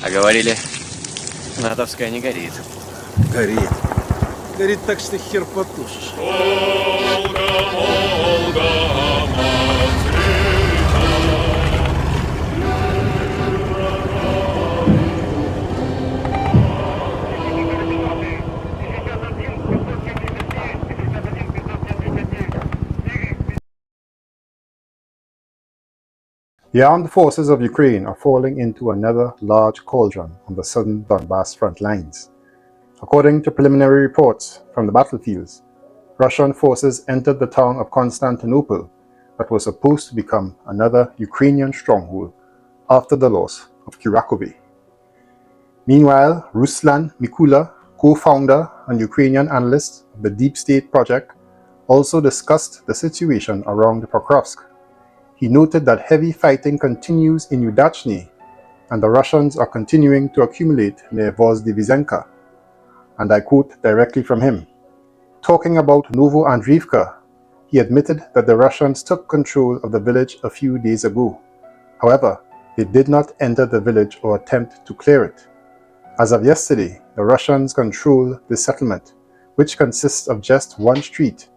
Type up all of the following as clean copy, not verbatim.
А говорили, натовская не горит. Горит. Горит так, что хер потушишь. The armed forces of Ukraine are falling into another large cauldron on the southern Donbass front lines. According to preliminary reports from the battlefields, Russian forces entered the town of Constantinople that was supposed to become another Ukrainian stronghold after the loss of Kurakhove. Meanwhile, Ruslan Mikula, co-founder and Ukrainian analyst of the Deep State Project, also discussed the situation around Pokrovsk. He noted that heavy fighting continues in Udachne and the Russians are continuing to accumulate near Vozdivizhenka. And I quote directly from him. Talking about Novoandreevka, he admitted that the Russians took control of the village a few days ago. However, they did not enter the village or attempt to clear it. As of yesterday, the Russians control the settlement, which consists of just one street,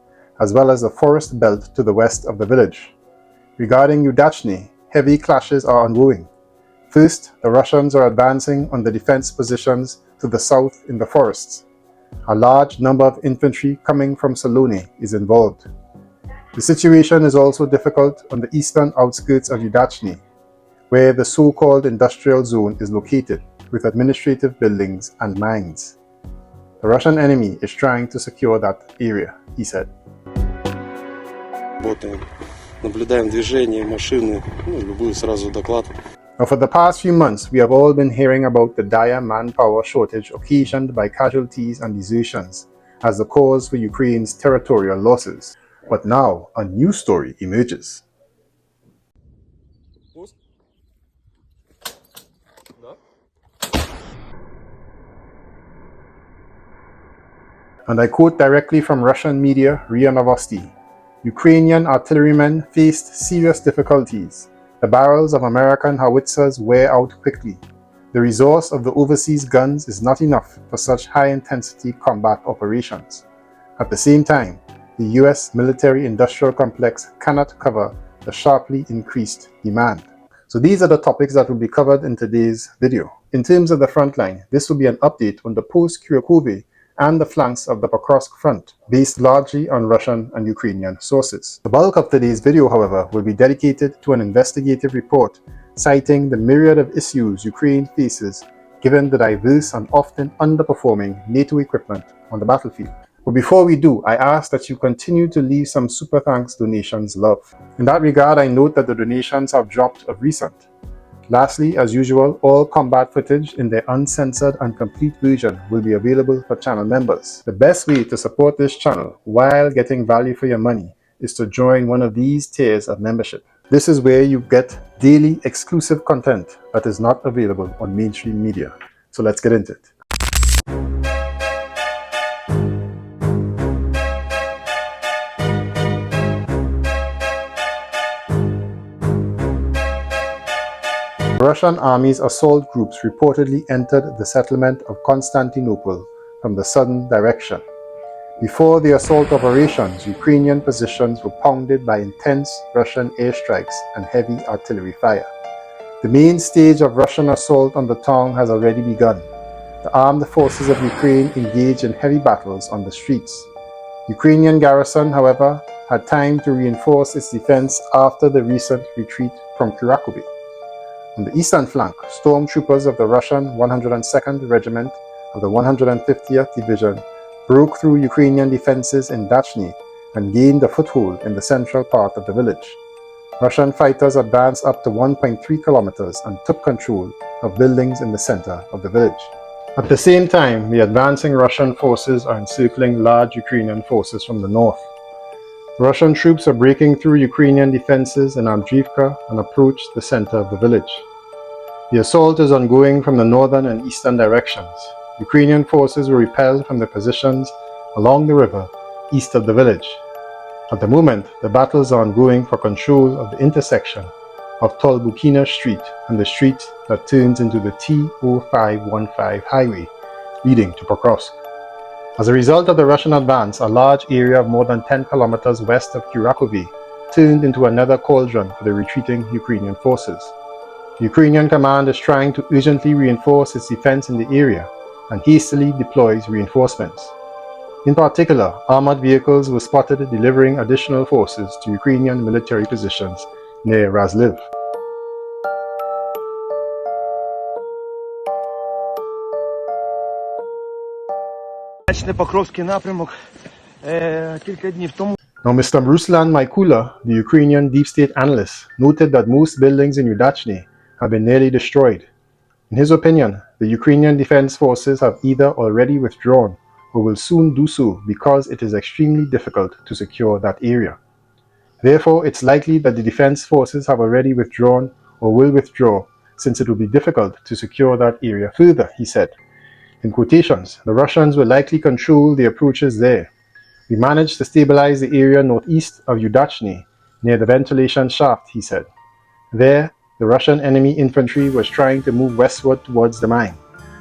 as well as the forest belt to the west of the village. Regarding Udachne, heavy clashes are ongoing. First, the Russians are advancing on the defense positions to the south in the forests. A large number of infantry coming from Salone is involved. The situation is also difficult on the eastern outskirts of Udachne, where the so-called industrial zone is located, with administrative buildings and mines. The Russian enemy is trying to secure that area, he said. Наблюдаем движение машины, любую сразу доклад. Now, for the past few months, we have all been hearing about the dire manpower shortage occasioned by casualties and desertions as the cause for Ukraine's territorial losses. But now, a new story emerges. And I quote directly from Russian media RIA Novosti. Ukrainian artillerymen faced serious difficulties. The barrels of American howitzers wear out quickly. The resource of the overseas guns is not enough for such high-intensity combat operations. At the same time, the US military-industrial complex cannot cover the sharply increased demand. So these are the topics that will be covered in today's video. In terms of the front line, this will be an update on the post-Kurakhove and the flanks of the Pokrovsk front, based largely on Russian and Ukrainian sources. The bulk of today's video, however, will be dedicated to an investigative report citing the myriad of issues Ukraine faces given the diverse and often underperforming NATO equipment on the battlefield. But before we do, I ask that you continue to leave some super thanks donations love. In that regard, I note that the donations have dropped of recent. Lastly, as usual, all combat footage in their uncensored and complete version will be available for channel members. The best way to support this channel while getting value for your money is to join one of these tiers of membership. This is where you get daily exclusive content that is not available on mainstream media. So let's get into it. The Russian army's assault groups reportedly entered the settlement of Constantinople from the southern direction. Before the assault operations, Ukrainian positions were pounded by intense Russian airstrikes and heavy artillery fire. The main stage of Russian assault on the town has already begun. The armed forces of Ukraine engaged in heavy battles on the streets. Ukrainian garrison, however, had time to reinforce its defense after the recent retreat from Kurakhove. On the eastern flank, stormtroopers of the Russian 102nd Regiment of the 150th Division broke through Ukrainian defenses in Udachne and gained a foothold in the central part of the village. Russian fighters advanced up to 1.3 kilometers and took control of buildings in the center of the village. At the same time, the advancing Russian forces are encircling large Ukrainian forces from the north. Russian troops are breaking through Ukrainian defenses in Andriivka and approach the center of the village. The assault is ongoing from the northern and eastern directions. Ukrainian forces were repelled from their positions along the river east of the village. At the moment, the battles are ongoing for control of the intersection of Tolbukina Street and the street that turns into the T0515 highway leading to Pokrovsk. As a result of the Russian advance, a large area of more than 10 kilometers west of Kurakhove turned into another cauldron for the retreating Ukrainian forces. The Ukrainian command is trying to urgently reinforce its defense in the area and hastily deploys reinforcements. In particular, armored vehicles were spotted delivering additional forces to Ukrainian military positions near Razliv. Покровський напрямок кілька днів тому. Now, Mr. Ruslan Maikula, the Ukrainian deep state analyst, noted that most buildings in Udachne have been nearly destroyed. In his opinion, the Ukrainian defense forces have either already withdrawn or will soon do so because it is extremely difficult to secure that area. Therefore, it's likely that the defense forces have already withdrawn or will withdraw, since it will be difficult to secure that area further, he said. In quotations, the Russians will likely control the approaches there. We managed to stabilize the area northeast of Udachne, near the ventilation shaft, he said. There, the Russian enemy infantry was trying to move westward towards the mine,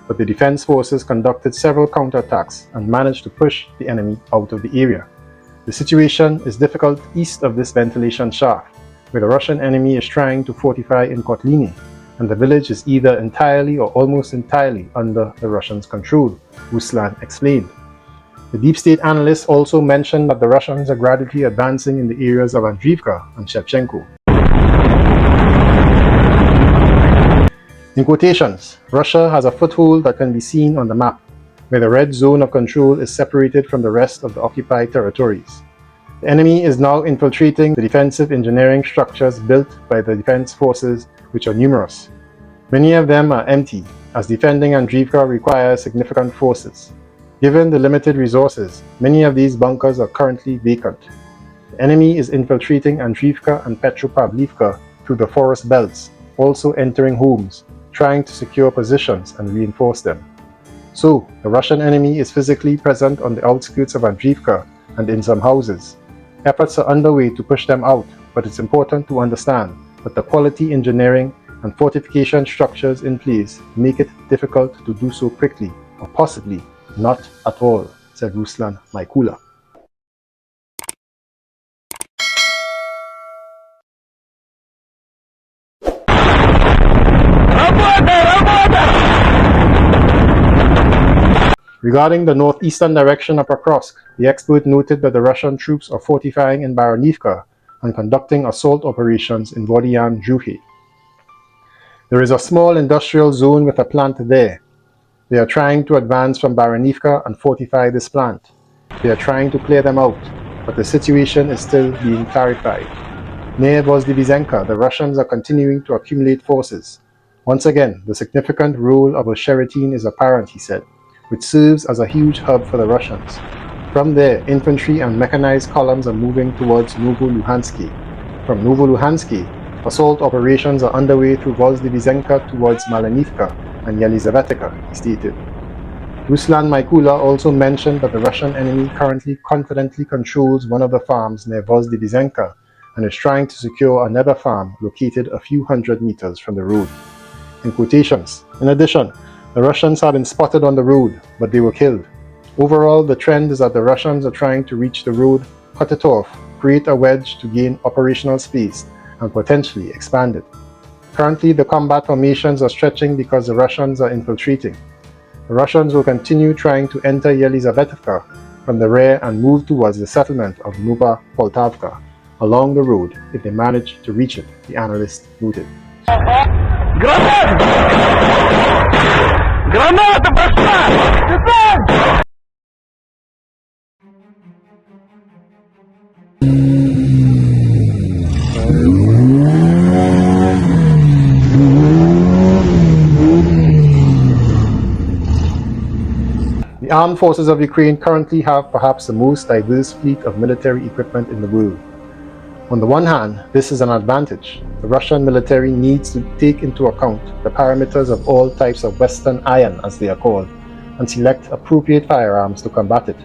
but the defense forces conducted several counterattacks and managed to push the enemy out of the area. The situation is difficult east of this ventilation shaft, where the Russian enemy is trying to fortify in Kotliny, and the village is either entirely or almost entirely under the Russians' control, Ruslan explained. The deep state analyst also mentioned that the Russians are gradually advancing in the areas of Andriivka and Shevchenko. In quotations, Russia has a foothold that can be seen on the map, where the red zone of control is separated from the rest of the occupied territories. The enemy is now infiltrating the defensive engineering structures built by the defense forces, which are numerous. Many of them are empty, as defending Andriivka requires significant forces. Given the limited resources, many of these bunkers are currently vacant. The enemy is infiltrating Andriivka and Petropavlivka through the forest belts, also entering homes, trying to secure positions and reinforce them. So, the Russian enemy is physically present on the outskirts of Andriivka and in some houses. Efforts are underway to push them out, but it's important to understand that the quality engineering and fortification structures in place make it difficult to do so quickly, or possibly not at all, said Ruslan Maikula. Regarding the northeastern direction of Pokrovsk, the expert noted that the Russian troops are fortifying in Baranivka and conducting assault operations in Vodyan Juhe. There is a small industrial zone with a plant there. They are trying to advance from Baranivka and fortify this plant. They are trying to clear them out, but the situation is still being clarified. Near Vozdivizhenka, the Russians are continuing to accumulate forces. Once again, the significant role of Osheretine is apparent, he said, which serves as a huge hub for the Russians. From there, infantry and mechanized columns are moving towards Novoluhansky. From Novoluhansky, assault operations are underway through Vozdivizhenka towards Malanivka and Yelizavetica, he stated. Ruslan Maikula also mentioned that the Russian enemy currently confidently controls one of the farms near Vozdivizhenka and is trying to secure another farm located a few hundred meters from the road. In quotations, in addition, the Russians have been spotted on the road, but they were killed. Overall, the trend is that the Russians are trying to reach the road, cut it off, create a wedge to gain operational space, and potentially expand it. Currently, the combat formations are stretching because the Russians are infiltrating. The Russians will continue trying to enter Yelizavetka from the rear and move towards the settlement of Nova Poltavka along the road if they manage to reach it, the analyst noted. Граната пошла! The armed forces of Ukraine currently have perhaps the most diverse fleet of military equipment in the world. On the one hand, this is an advantage. The Russian military needs to take into account the parameters of all types of Western iron, as they are called, and select appropriate firearms to combat it.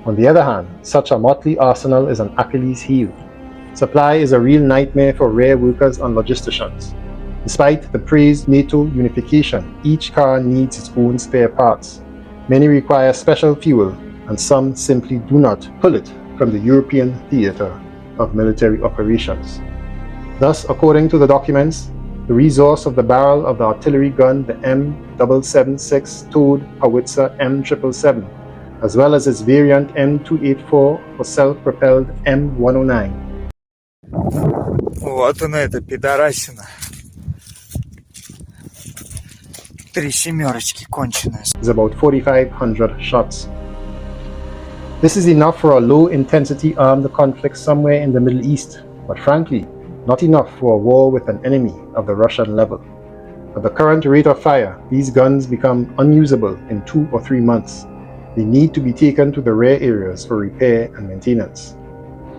On the other hand, such a motley arsenal is an Achilles heel. supply is a real nightmare for rail workers and logisticians. Despite the praised NATO unification, each car needs its own spare parts. Many require special fuel, and some simply do not pull it from the European theater of military operations. Thus, according to the documents, the resource of the barrel of the artillery gun, the M776 towed howitzer M777, as well as its variant M284 for self-propelled M109. Вот она, эта пидорасина. 3 семерочки конченая. Is about 4,500 shots. This is enough for a low-intensity armed conflict somewhere in the Middle East, but frankly, not enough for a war with an enemy of the Russian level. At the current rate of fire, these guns become unusable in 2 or 3 months. They need to be taken to the rear areas for repair and maintenance.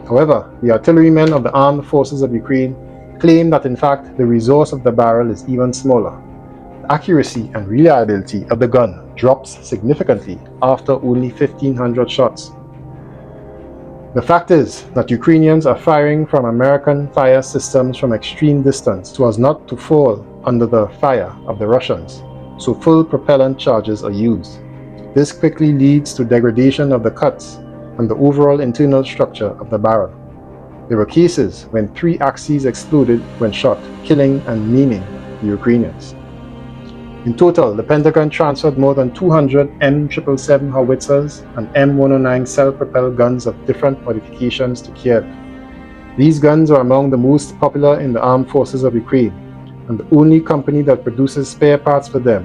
However, the artillerymen of the armed forces of Ukraine claim that in fact the resource of the barrel is even smaller. The accuracy and reliability of the gun drops significantly after only 1,500 shots. The fact is that Ukrainians are firing from American fire systems from extreme distance so as not to fall under the fire of the Russians, so full propellant charges are used. This quickly leads to degradation of the cuts and the overall internal structure of the barrel. There were cases when 3 axes exploded when shot, killing and maiming the Ukrainians. In total, the Pentagon transferred more than 200 M777 howitzers and M109 self-propelled guns of different modifications to Kiev. These guns are among the most popular in the armed forces of Ukraine, and the only company that produces spare parts for them,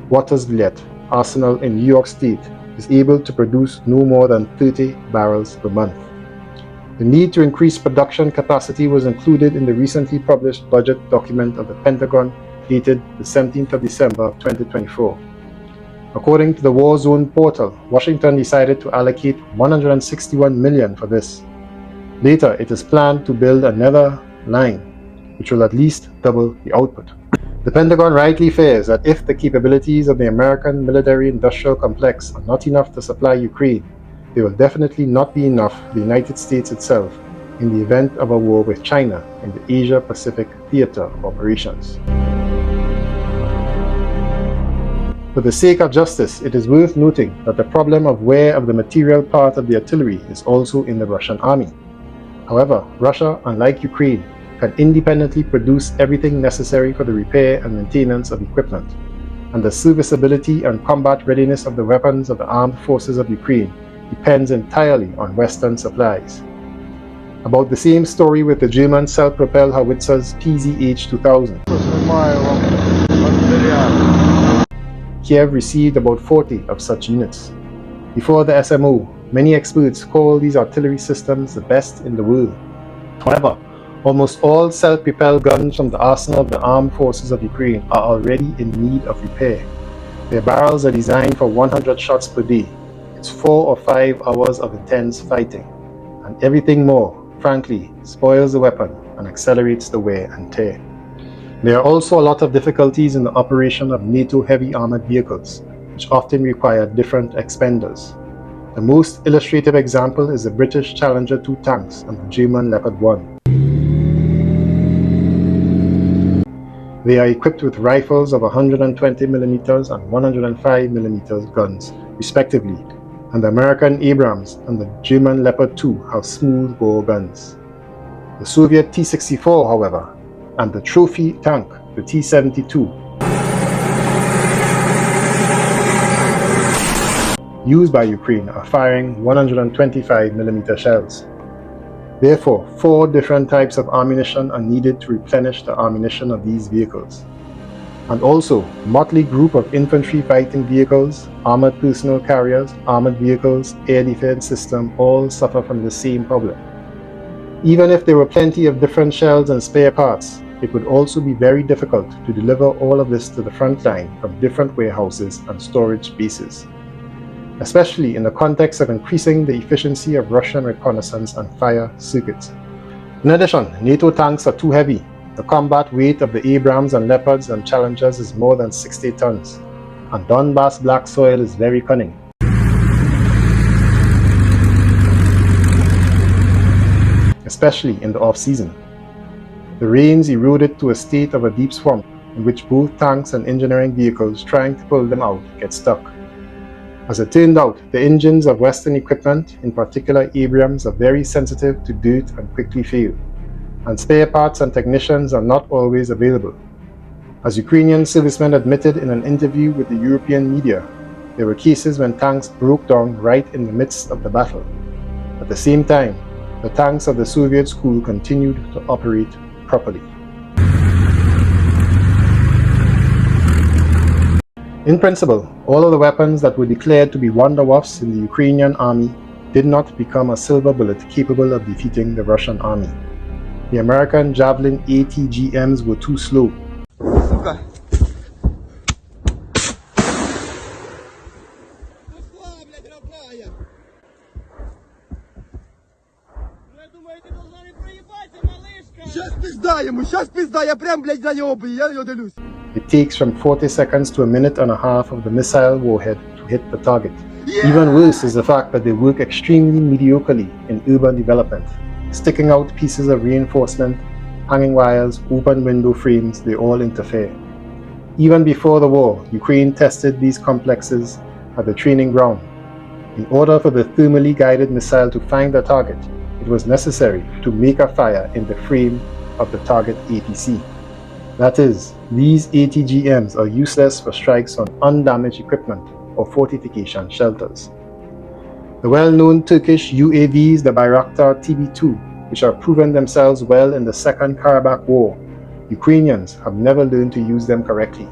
Watersvliet Arsenal in New York State, is able to produce no more than 30 barrels per month. The need to increase production capacity was included in the recently published budget document of the Pentagon dated the 17th of December of 2024. According to the War Zone portal, Washington decided to allocate $161 million for this. Later, it is planned to build another line, which will at least double the output. The Pentagon rightly fears that if the capabilities of the American military-industrial complex are not enough to supply Ukraine, they will definitely not be enough for the United States itself in the event of a war with China in the Asia-Pacific theater of operations. For the sake of justice, it is worth noting that the problem of wear of the material part of the artillery is also in the Russian army. However, Russia, unlike Ukraine, can independently produce everything necessary for the repair and maintenance of equipment, and the serviceability and combat readiness of the weapons of the armed forces of Ukraine depends entirely on Western supplies. About the same story with the German self-propelled howitzers PZH-2000. Kiev received about 40 of such units. Before the SMO, many experts call these artillery systems the best in the world. However, almost all self-propelled guns from the arsenal of the armed forces of Ukraine are already in need of repair. Their barrels are designed for 100 shots per day. It's 4 or 5 hours of intense fighting, and everything more, frankly, spoils the weapon and accelerates the wear and tear. There are also a lot of difficulties in the operation of NATO heavy armored vehicles, which often require different expenders. The most illustrative example is the British Challenger 2 tanks and the German Leopard 1. They are equipped with rifles of 120mm and 105mm guns, respectively, and the American Abrams and the German Leopard 2 have smooth-bore guns. The Soviet T-64, however, and the trophy tank, the T-72, used by Ukraine are firing 125mm shells. Therefore, 4 different types of ammunition are needed to replenish the ammunition of these vehicles. And also, a motley group of infantry fighting vehicles, armored personnel carriers, armored vehicles, air defense system all suffer from the same problem. Even if there were plenty of different shells and spare parts, it would also be very difficult to deliver all of this to the front line from different warehouses and storage bases, especially in the context of increasing the efficiency of Russian reconnaissance and fire circuits. In addition, NATO tanks are too heavy. The combat weight of the Abrams and Leopards and Challengers is more than 60 tons, and Donbass black soil is very cunning. especially in the off-season. The rains eroded to a state of a deep swamp in which both tanks and engineering vehicles trying to pull them out get stuck. As it turned out, the engines of Western equipment, in particular Abrams, are very sensitive to dirt and quickly fail, and spare parts and technicians are not always available. As Ukrainian servicemen admitted in an interview with the European media, there were cases when tanks broke down right in the midst of the battle. At the same time, the tanks of the Soviet school continued to operate properly. In principle, all of the weapons that were declared to be wonder-waffs in the Ukrainian army did not become a silver bullet capable of defeating the Russian army. The American Javelin ATGMs were too slow. It takes from 40 seconds to a minute and a half of the missile warhead to hit the target. Even worse is the fact that they work extremely mediocrely in urban development. Sticking out pieces of reinforcement, hanging wires, open window frames, they all interfere. Even before the war, Ukraine tested these complexes at the training ground. In order for the thermally guided missile to find the target, it was necessary to make a fire in the frame of the target APC. That is, these ATGMs are useless for strikes on undamaged equipment or fortification shelters. The well-known Turkish UAVs, the Bayraktar TB2, which have proven themselves well in the Second Karabakh War, Ukrainians have never learned to use them correctly.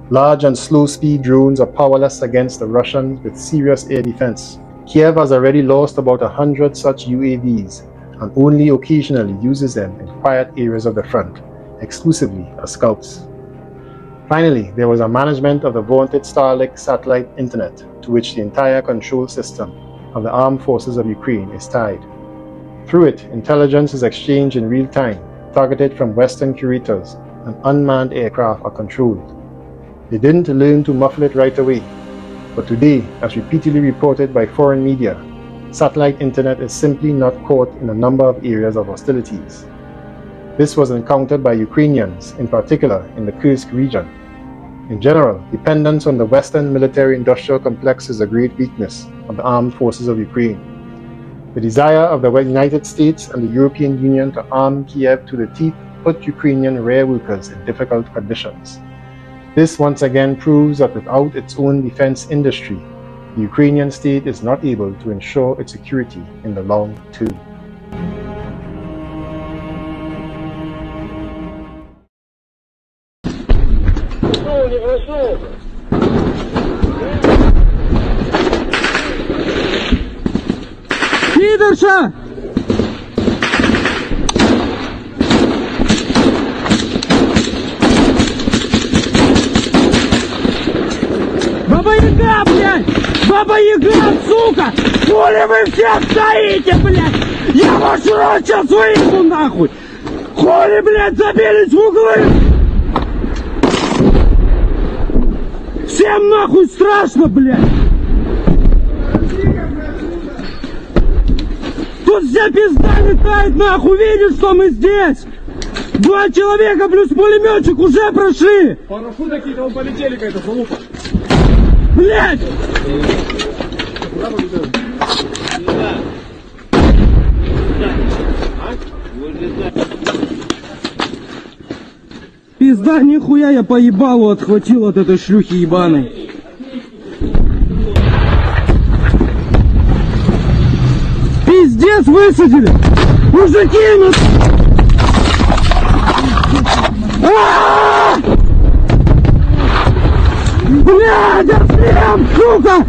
Large and slow-speed drones are powerless against the Russians with serious air defense. Kiev has already lost about 100 such UAVs and only occasionally uses them in quiet areas of the front, exclusively as scouts. Finally, there was a management of the vaunted Starlink satellite internet to which the entire control system of the armed forces of Ukraine is tied. Through it, intelligence is exchanged in real time, targeted from Western curators, and unmanned aircraft are controlled. They didn't learn to muffle it right away, but today, as repeatedly reported by foreign media, satellite internet is simply not caught in a number of areas of hostilities. This was encountered by Ukrainians, in particular in the Kursk region. In general, dependence on the Western military-industrial complex is a great weakness of the armed forces of Ukraine. The desire of the United States and the European Union to arm Kiev to the teeth put Ukrainian rear workers in difficult conditions. This once again proves that without its own defense industry, the Ukrainian state is not able to ensure its security in the long term. Пидорша! Баба-яга, блядь! Баба-яга, сука! Хули вы все стоите, блядь! Я ваш рот сейчас выебу, нахуй! Хули, блядь, забились в углы! Всем нахуй страшно, блядь! Тут вся пизда летает, нахуй! Видишь, что мы здесь? 2 человека плюс пулеметчик уже прошли! Парашюты какие-то, вон полетели какая-то залупа. Блядь! Пизда, нихуя я по ебалу отхватил от этой шлюхи ебаной. Пиздец высадили! Мужики, ну... Блядь, отслем, сука!